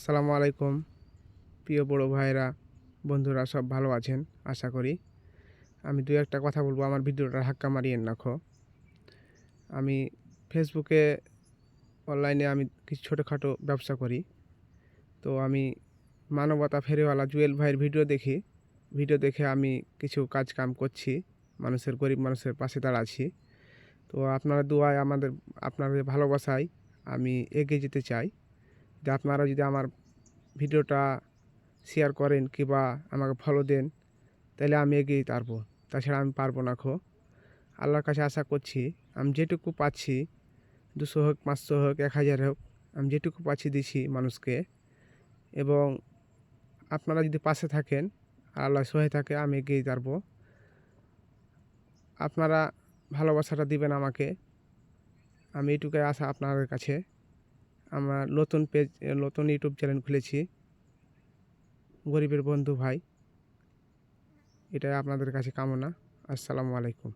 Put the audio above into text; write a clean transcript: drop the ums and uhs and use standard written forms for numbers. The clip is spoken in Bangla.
আসসালামু আলাইকুম। প্রিয় বড় ভাইয়েরা, বন্ধুরা সব ভালো আছেন আশা করি। আমি ২-১ টা কথা বলবো, আমার ভিডিওটা হাক্কা মারিয়েন না আমি ফেসবুকে অনলাইনে আমি কিছু ছোটখাটো ব্যবসা করি। তো আমি মানবতা ফেরিওয়ালা জুয়েল ভাইয়ের ভিডিও দেখে আমি কিছু কাজ কাম করছি। গরিব মানুষের পাশে দাঁড়াচ্ছি। তো আপনারা দোয়ায় আপনাদের ভালোবাসায় আমি এগিয়ে যেতে চাই। যে আপনারা যদি আমার ভিডিওটা শেয়ার করেন কিংবা আমাকে ফলো দেন, তাইলে আমি এগিয়ে পারবো। তাছাড়া আমি পারবো না। আল্লাহর কাছে আশা করছি আমি যেটুকু পাচ্ছি, ২০০ হোক, ৫০০ হোক, ১,০০০ হোক, আমি যেটুকু পাচ্ছি দিছি মানুষকে। এবং আপনারা যদি পাশে থাকেন আর আল্লাহ সহায় থাকে, আমি এগিয়ে পারবো। আপনারা ভালোবাসাটা দিবেন আমাকে, আমি এইটুকুই আশা আপনাদের কাছে। আমার নতুন ইউটিউব চ্যানেল খুলেছি, গরিবের বন্ধু ভাই। এটাই আপনাদের কাছে কামনা। আসসালামু আলাইকুম।